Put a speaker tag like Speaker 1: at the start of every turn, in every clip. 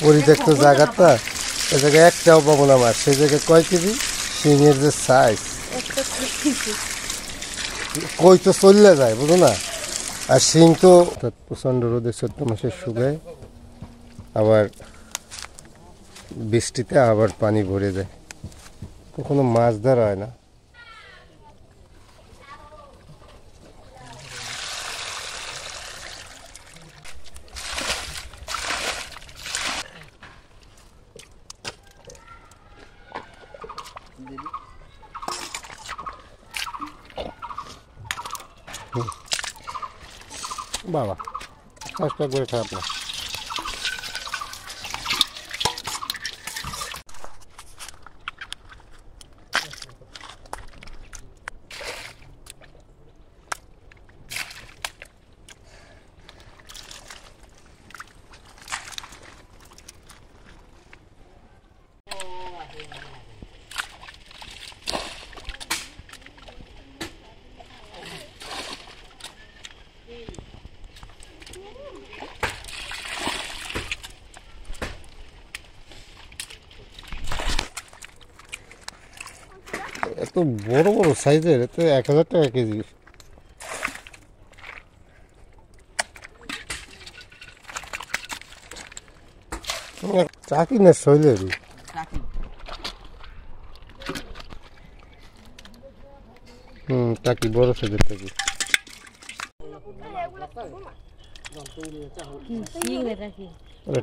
Speaker 1: পরিত্যক্ত জায়গাটা এ জায়গায় একটাও পাবো না মাছ, সেই জায়গায় কয় কেজি শিঙের যে সাইজ কই তো চললে যায় বুঝো না। আর শিং তো প্রচণ্ড রোদে 14 মাসে শুকায়, আবার বৃষ্টিতে আবার পানি ভরে যায়, কখনো মাছ ধরা হয় না। বাবা কাজটা করে খারাপ না। এত বড় বড় সাইজের, এত 1000 টাকা কেজি। চাকি না শৈলেরই, টাকি বড় সাইজের টাকি।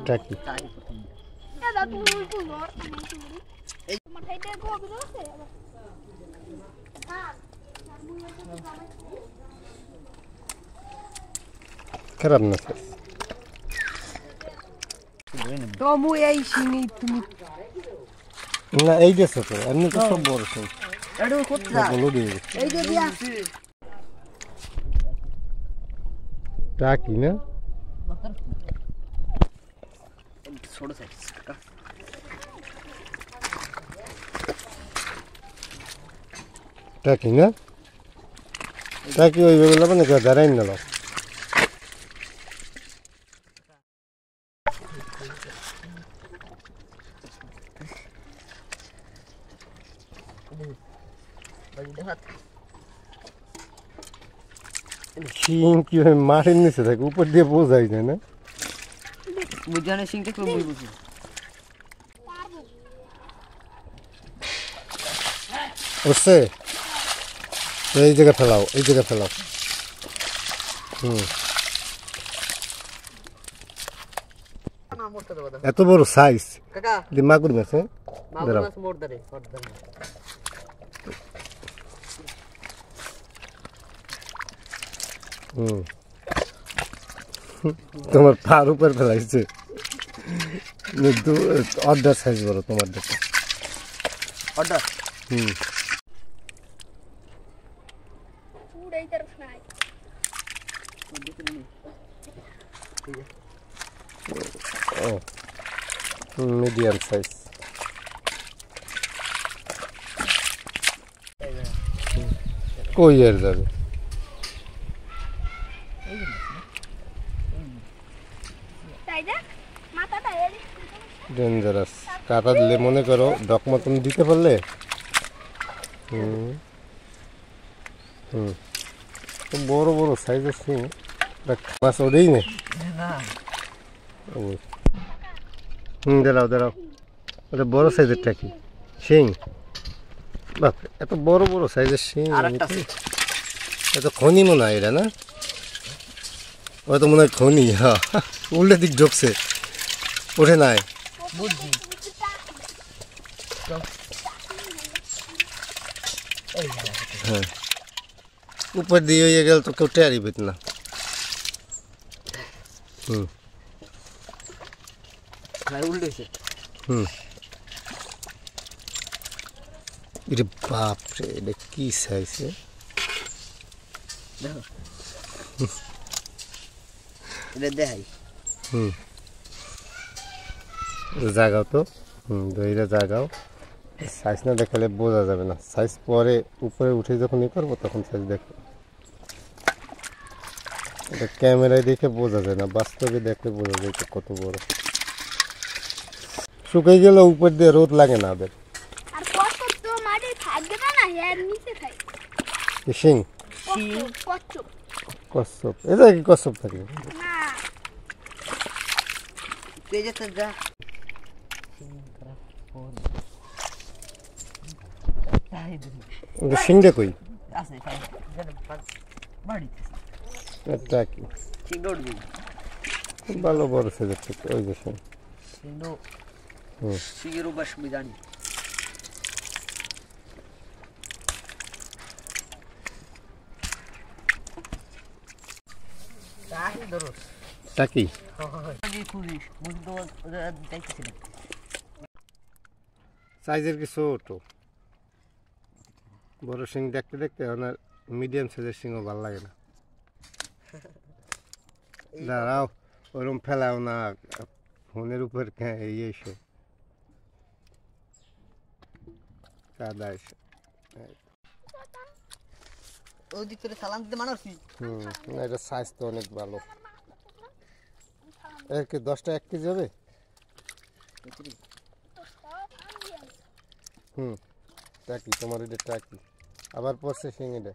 Speaker 1: টাকি খারাপ না স্যার। না এই দেশে তো এমনি তো সব বড় সাইজ। টাকি না ছোট সাইজ টাকি না, টাকি ওইভাবে লাভ না, দাঁড়াই না লাভ। শিং কিভাবে মাটির নিচে থাকে, উপর দিয়ে বোঝাই যায় না। বুঝানো শিংটা খুব বুঝি। বুঝছে, এই জায়গা ফেলাও, এই জায়গা ফেলাও। এত বড় সাইজ মাগুর মাছ। তোমার পার উপর ফেলাইছে, অর্ডার সাইজ বড় তোমার দেখো। Order medium size. কই আর যাবে, ডেঞ্জারাস। কাটা দিলে মনে করো ডক মতন দিতে পারলে বড় বড় সাইজের শিং মাছ ওদেই নেই। দাঁড়াও দাঁড়াও, ওটা বড় সাইজের টাকি শিং। বাপ এত বড় বড় সাইজের শিং, এত খনি মনে হয় এটা না, ওটা মনে হয় খনি। হ্যাঁ উল্টে দিক ঢুকছে, ওঠে নাই। হ্যাঁ উপর দিয়ে হয়ে গেল তো কেউ টেয়ারি পেত না। এটা বাপরে, এটা কি সাইজ দেখাই। জাগাও তো, দইটা জাগাও। সাইজ না দেখালে বোঝা যাবে না, সাইজ পরে উপরে উঠে যখন ই করবো তখন সাইজ দেখো। এটা ক্যামেরায় দেখে বোঝা যায় না, বাস্তবে দেখলে বোঝা যায় এটা কত বড়। শুকাই গেলে উপর দিয়ে রোদ লাগে না ওদের।
Speaker 2: আর কচ্ছপ তো মাটি থাকবে না, এর নিচে থাকে।
Speaker 1: শিং
Speaker 2: কচ্ছপ
Speaker 1: কচ্ছপ, এটা কি কচ্ছপ থাকে
Speaker 2: না,
Speaker 1: শিংটা কই? এটা কি ভালো বড় সাইজের থেকে ওই যে শিং। টাকি সাইজের কি ছোট, বড় শিং দেখতে দেখতে ওনার মিডিয়াম সাইজের শিংও ভালো লাগে না। দাঁড়াও, ওরম ফেলাও না ফোনের উপর ইয়ে এসে কাদা এসে। এটা সাইজ তো অনেক ভালো। এর কি 10টা 1 কেজি হবে? টাকি তোমার এটা টাকি আবার পড়ছে শিং। এটা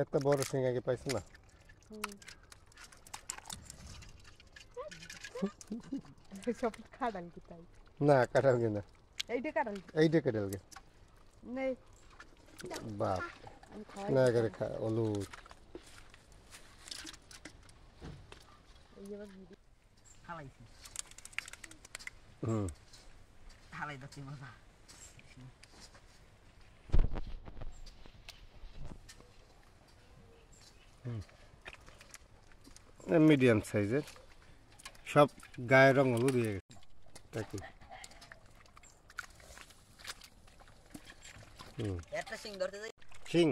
Speaker 1: এত বড় শিং আগে পাইছো না? না কাটাল গে না, এইটা কাটাল গে বাপ না করে খা ওলু। মিডিয়াম সাইজের, সব গায়ের রং হলুদ হয়ে গেছে। টাকি শিং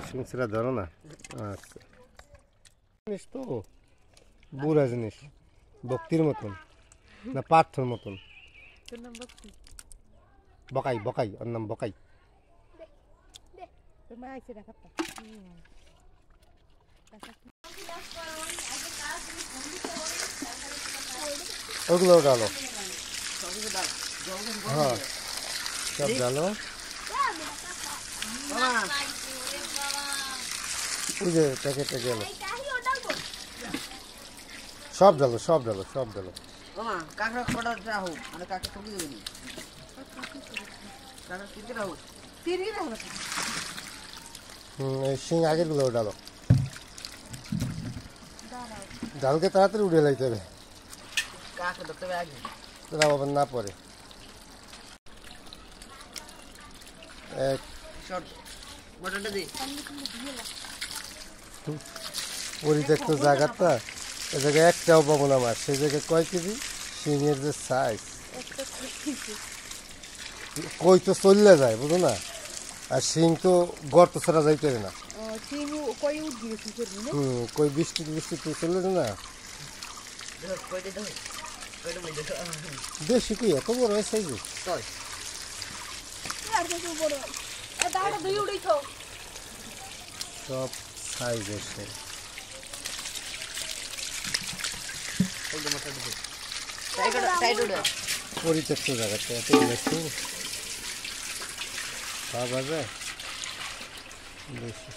Speaker 1: শিং সেটা ধরো না। আচ্ছা জিনিস তো বুড়া জিনিস, ভক্তির মতন না পার্থর মতন। বকাই বকাই, ওর নাম বকাই। ওগুলো ডালো, হ্যাঁ সব ডালো। ওই যে প্যাকেটটা গেল, সব ডালো সব ডালো সব ডালো। এই শিং আগের গুলো ডালো, ডালকে তাড়াতাড়ি উঠে লাইতে হবে, তোরা আবার না পড়ে। পরিত্যক্ত জায়গাটা, এ জায়গায় একটাও পাবো না মাছ, সেই জায়গায় কয় কেজি শিঙের যে সাইজ, কই তো চললে যায় বুঝো না, আর শিং তো গর্ত ছাড়া যাইতে না। কই বৃষ্টি বৃষ্টি তো চললে না, বেশি কি এত বড় সাইজ সব সাইজ এসে পরিত্যক্ত জায়গাটা এত বেশি পাওয়া যায় বেশি।